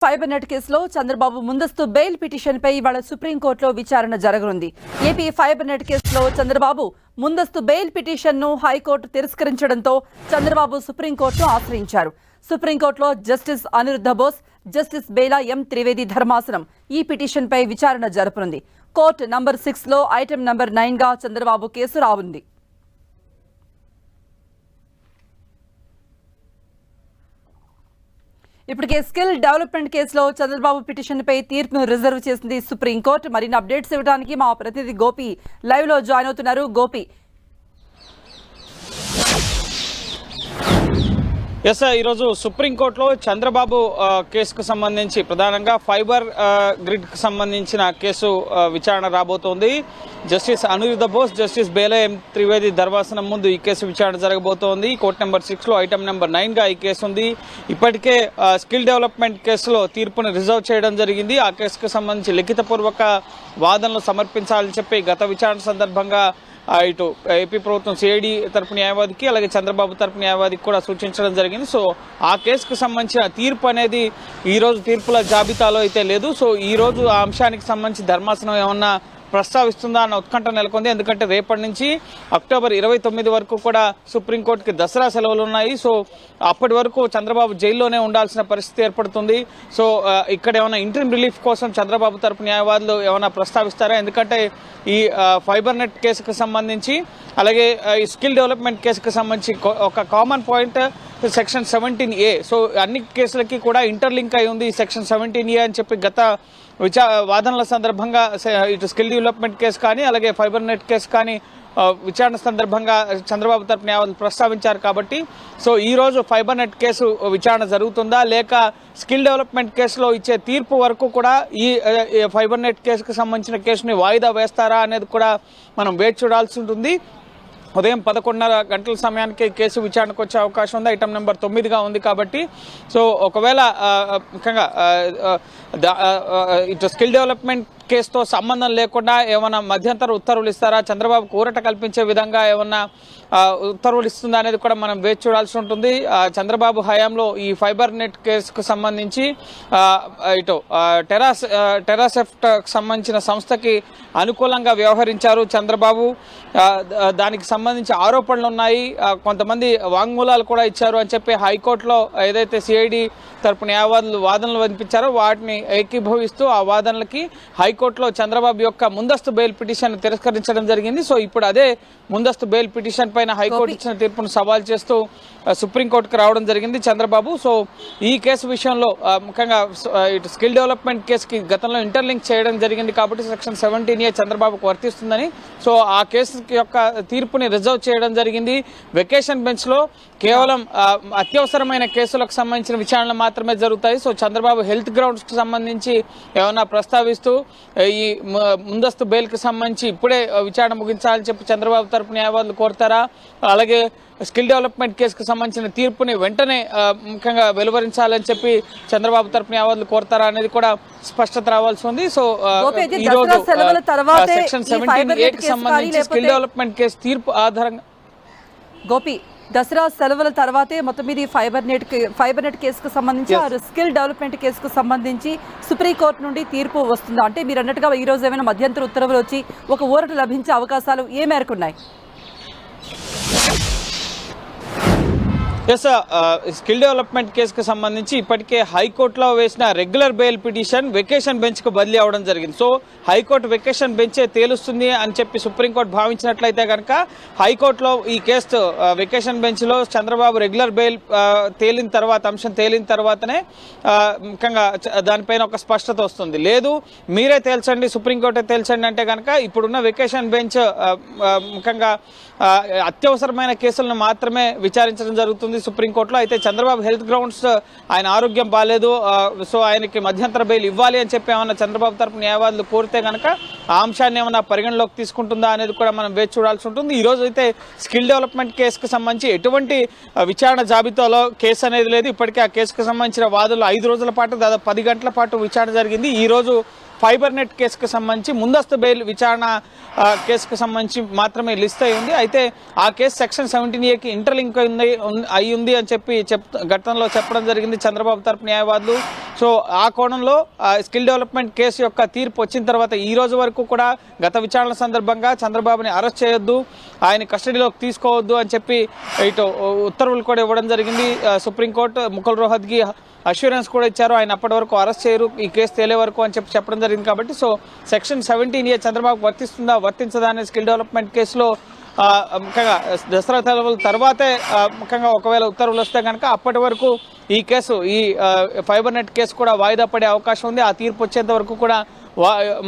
Fibre net కేసులో చంద్రబాబు ముందస్తు bail పిటిషన్పై ఇవాళ సుప్రీంకోర్టులో విచారణ జరగనుంది. ఏపీ ఫైబర్ నెట్ కేసులో చంద్రబాబు ముందస్తు బెయిల్ పిటిషన్ను హైకోర్టు తిరస్కరించడంతో చంద్రబాబు సుప్రీంకోర్టును ఆశ్రయించారు. సుప్రీంకోర్టులో justice Aniruddha Bose, justice Bela M Trivedi ధర్మాసనం ఈ పిటిషన్పై విచారణ జరపనుంది. కోర్టు నంబర్ 6లో ఐటెం నంబర్ 9గా చంద్రబాబు కేసు రానుంది. ఇప్పటికే స్కిల్ డెవలప్మెంట్ కేసులో చంద్రబాబు పిటిషన్పై తీర్పును రిజర్వ్ చేసింది సుప్రీంకోర్టు. మరిన్ని అప్డేట్స్ ఇవ్వడానికి మా ప్రతినిధి గోపి లైవ్ లో జాయిన్ అవుతున్నారు. గోపి, ఎస్ సార్, ఈరోజు సుప్రీంకోర్టులో చంద్రబాబు కేసుకు సంబంధించి ప్రధానంగా ఫైబర్ గ్రిడ్కి సంబంధించిన కేసు విచారణ రాబోతోంది. Justice Aniruddha Bose, justice Bela M Trivedi ధర్మాసనం ముందు ఈ కేసు విచారణ జరగబోతోంది. కోర్టు నెంబర్ 6లో ఐటమ్ నెంబర్ 9గా ఈ కేసు ఉంది. ఇప్పటికే స్కిల్ డెవలప్మెంట్ కేసులో తీర్పును రిజర్వ్ చేయడం జరిగింది. ఆ కేసుకు సంబంధించి లిఖితపూర్వక వాదనలు సమర్పించాలని చెప్పి గత విచారణ సందర్భంగా ఇటు ఏపీ ప్రభుత్వం సిఐడి తరపు న్యాయవాదికి అలాగే చంద్రబాబు తరపు న్యాయవాదికి కూడా సూచించడం జరిగింది. సో ఆ కేసుకు సంబంధించిన తీర్పు అనేది ఈరోజు తీర్పుల జాబితాలో అయితే లేదు. సో ఈరోజు ఆ అంశానికి సంబంధించి ధర్మాసనం ఏమన్నా ప్రస్తావిస్తుందా అన్న ఉత్కంఠ నెలకొంది. ఎందుకంటే రేపటి నుంచి అక్టోబర్ 29 వరకు కూడా సుప్రీంకోర్టుకి దసరా సెలవులు ఉన్నాయి. సో అప్పటి వరకు చంద్రబాబు జైల్లోనే ఉండాల్సిన పరిస్థితి ఏర్పడుతుంది. సో ఇక్కడ ఏమైనా ఇంటరిమ్ రిలీఫ్ కోసం చంద్రబాబు తరపు న్యాయవాదులు ఏమైనా ప్రస్తావిస్తారా? ఎందుకంటే ఈ ఫైబర్ నెట్ కేసుకు సంబంధించి అలాగే ఈ స్కిల్ డెవలప్మెంట్ కేసుకు సంబంధించి ఒక common point section 17A. So అన్ని కేసులకి కూడా ఇంటర్లింక్ అయి ఉంది సెక్షన్ 17A అని చెప్పి గత వాదనల సందర్భంగా ఇటు స్కిల్ డెవలప్మెంట్ కేసు కానీ అలాగే ఫైబర్ నెట్ కేసు కానీ విచారణ సందర్భంగా చంద్రబాబు తరపు న్యాయవాదులు ప్రస్తావించారు. కాబట్టి సో ఈరోజు ఫైబర్ నెట్ కేసు విచారణ జరుగుతుందా లేక స్కిల్ డెవలప్మెంట్ కేసులో ఇచ్చే తీర్పు వరకు కూడా ఈ ఫైబర్ నెట్ కేసుకు సంబంధించిన కేసుని వాయిదా వేస్తారా అనేది కూడా మనం వేచి చూడాల్సి ఉంటుంది. ఉదయం 11:30 గంటల సమయానికి కేసు విచారణకు వచ్చే అవకాశం ఉంది. ఐటమ్ నెంబర్ 9గా ఉంది. కాబట్టి సో ఒకవేళ ముఖ్యంగా ఇటు స్కిల్ డెవలప్మెంట్ కేసుతో సంబంధం లేకుండా ఏమైనా మధ్యంతర ఉత్తర్వులు ఇస్తారా, చంద్రబాబు ఊరట కల్పించే విధంగా ఏమన్నా ఉత్తర్వులు ఇస్తుందా అనేది కూడా మనం వేచి చూడాల్సి ఉంటుంది. చంద్రబాబు హయాంలో ఈ ఫైబర్ నెట్ కేసుకు సంబంధించి ఇటు టెరాసెఫ్ట్ సంబంధించిన సంస్థకి అనుకూలంగా వ్యవహరించారు చంద్రబాబు. దానికి సంబంధించి ఆరోపణలు ఉన్నాయి. కొంతమంది వాంగ్మూలాలు కూడా ఇచ్చారు అని చెప్పి హైకోర్టులో ఏదైతే సిఐడి తరపు న్యాయవాదులు వాదనలు వినిపించారో వాటిని ఏకీభవిస్తూ ఆ వాదనలకి హైకోర్టులో చంద్రబాబు యొక్క ముందస్తు బెయిల్ పిటిషన్ తిరస్కరించడం జరిగింది. సో ఇప్పుడు అదే ముందస్తు బెయిల్ పిటిషన్ పైన హైకోర్టు ఇచ్చిన తీర్పును సవాల్ చేస్తూ సుప్రీంకోర్టుకు రావడం జరిగింది చంద్రబాబు. సో ఈ కేసు విషయంలో ముఖ్యంగా ఇటు స్కిల్ డెవలప్మెంట్ కేసుకి గతంలో ఇంటర్లింక్ చేయడం జరిగింది కాబట్టి సెక్షన్ 17A చంద్రబాబుకు వర్తిస్తుందని సో ఆ కేసు యొక్క తీర్పుని రిజర్వ్ చేయడం జరిగింది. వెకేషన్ బెంచ్ లో కేవలం అత్యవసరమైన కేసులకు సంబంధించిన విచారణలు మాత్రమే జరుగుతాయి. సో చంద్రబాబు హెల్త్ గ్రౌండ్స్ కు సంబంధించి ఏమైనా ప్రస్తావిస్తూ ఈ ముందస్తు బెయిల్ కి సంబంధించి ఇప్పుడే విచారణ ముగించాలని చెప్పి చంద్రబాబు తరపు న్యాయవాదులు కోరుతారా, అలాగే స్కిల్ డెవలప్మెంట్ కేసుకు సంబంధించిన తీర్పుని వెంటనే ముఖ్యంగా వెలువరించాలని చెప్పి చంద్రబాబు తరపు న్యాయవాదులు కోరుతారా అనేది కూడా స్పష్టత రావాల్సి ఉంది. సో ఈరోజు సెక్షన్ 17A కి సంబంధించి స్కిల్ డెవలప్మెంట్ కేసు తీర్పు ఆధారంగా గోపి, దసరా సెలవుల తర్వాతే మొత్తం మీద ఫైబర్ నెట్ కేసుకు సంబంధించి స్కిల్ డెవలప్మెంట్ కేసుకు సంబంధించి సుప్రీంకోర్టు నుండి తీర్పు వస్తుందా? అంటే మీరు అన్నట్టుగా ఈ రోజు ఏమైనా మధ్యంతర ఉత్తర్వులు వచ్చి ఒక ఊరట లభించే అవకాశాలు ఏ మేరకు ఉన్నాయి? ఎస్, స్కిల్ డెవలప్మెంట్ కేసుకు సంబంధించి ఇప్పటికే హైకోర్టులో వేసిన రెగ్యులర్ బెయిల్ పిటిషన్ వెకేషన్ బెంచ్కు బదిలీ అవడం జరిగింది. సో హైకోర్టు వెకేషన్ బెంచే తేలుస్తుంది అని చెప్పి సుప్రీంకోర్టు భావించినట్లయితే కనుక హైకోర్టులో ఈ కేసు వెకేషన్ బెంచ్లో చంద్రబాబు రెగ్యులర్ బెయిల్ అంశం తేలిన తర్వాతనే ముఖ్యంగా దానిపైన ఒక స్పష్టత వస్తుంది. లేదు మీరే తేల్చండి, సుప్రీంకోర్టే తేల్చండి అంటే కనుక ఇప్పుడున్న వెకేషన్ బెంచ్ ముఖ్యంగా అత్యవసరమైన కేసులను మాత్రమే విచారించడం జరుగుతుంది సుప్రీంకోర్టులో. అయితే చంద్రబాబు హెల్త్ గ్రౌండ్స్, ఆయన ఆరోగ్యం బాగాలేదు, సో ఆయనకి మధ్యంతర బెయిల్ ఇవ్వాలి అని చెప్పి ఏమన్నా చంద్రబాబు తరపు న్యాయవాదులు కోరితే కనుక ఆ అంశాన్ని ఏమన్నా పరిగణలోకి తీసుకుంటుందా అనేది కూడా మనం వేచి చూడాల్సి ఉంటుంది. ఈ రోజు అయితే స్కిల్ డెవలప్మెంట్ కేసుకు సంబంధించి ఎటువంటి విచారణ జాబితాలో కేసు అనేది లేదు. ఇప్పటికే ఆ కేసుకు సంబంధించిన వాదులు 5 రోజుల పాటు దాదాపు 10 గంటల పాటు విచారణ జరిగింది. ఈ రోజు ఫైబర్ నెట్ కేసుకు సంబంధించి ముందస్తు బెయిల్ విచారణ కేసుకు సంబంధించి మాత్రమే లిస్ట్ అయి ఉంది. అయితే ఆ కేసు సెక్షన్ 17A ఇంటర్లింక్ అయి ఉంది అని చెప్పి గతంలో చెప్పడం జరిగింది చంద్రబాబు తరపు న్యాయవాదులు. సో ఆ కోణంలో స్కిల్ డెవలప్మెంట్ కేసు యొక్క తీర్పు వచ్చిన తర్వాత ఈ రోజు వరకు కూడా గత విచారణ సందర్భంగా చంద్రబాబుని అరెస్ట్ చేయొద్దు, ఆయన కస్టడీలోకి తీసుకోవద్దు అని చెప్పి ఇటు ఉత్తర్వులు కూడా ఇవ్వడం జరిగింది సుప్రీంకోర్టు. ముకుల్ రోహత్గి అష్యూరెన్స్ కూడా ఇచ్చారు, ఆయన అప్పటి వరకు అరెస్ట్ చేయరు ఈ కేసు తేలే వరకు అని చెప్పి చెప్పడం జరిగింది. కాబట్టి సో సెక్షన్ 17A చంద్రబాబు వర్తిస్తుందా వర్తించదా అనే స్కిల్ డెవలప్మెంట్ కేసులో ముఖ్యంగా దసరా సెలవుల తర్వాతే ముఖ్యంగా ఒకవేళ ఉత్తర్వులు వస్తే కనుక అప్పటి వరకు ఈ కేసు ఈ ఫైబర్ నెట్ కేసు కూడా వాయిదా పడే అవకాశం ఉంది. ఆ తీర్పు వచ్చేంత వరకు కూడా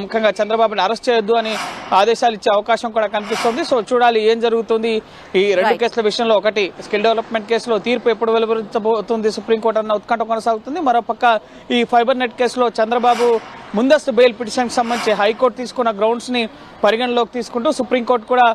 ముఖ్యంగా చంద్రబాబుని అరెస్ట్ చేయొద్దు అని ఆదేశాలు ఇచ్చే అవకాశం కూడా కనిపిస్తుంది. సో చూడాలి ఏం జరుగుతుంది ఈ రెండు కేసుల విషయంలో. ఒకటి స్కిల్ డెవలప్మెంట్ కేసులో తీర్పు ఎప్పుడు వెలువరించబోతుంది సుప్రీంకోర్టు అన్న ఉత్కంఠ కొనసాగుతుంది. మరోపక్క ఈ ఫైబర్ నెట్ కేసులో చంద్రబాబు ముందస్తు బెయిల్ పిటిషన్కి సంబంధించి హైకోర్టు తీసుకున్న గ్రౌండ్స్ని పరిగణలోకి తీసుకుంటూ సుప్రీంకోర్టు కూడా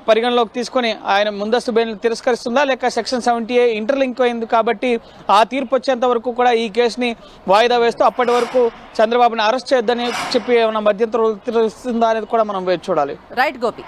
పరిగణలోకి తీసుకొని ఆయన ముందస్తు బెయిల్ తిరస్కరిస్తుందా లేక సెక్షన్ 70A ఇంటర్లింక్ అయింది కాబట్టి ఆ తీర్పు వచ్చేంత వరకు కూడా ఈ కేసుని వాయిదా వేస్తూ అప్పటి వరకు చంద్రబాబుని అరెస్ట్ చేయొద్దని చెప్పి ఏమైనా మధ్యంతరం తిరస్కరిస్తుందా అనేది కూడా మనం వేచి చూడాలి. రైట్ గోపి.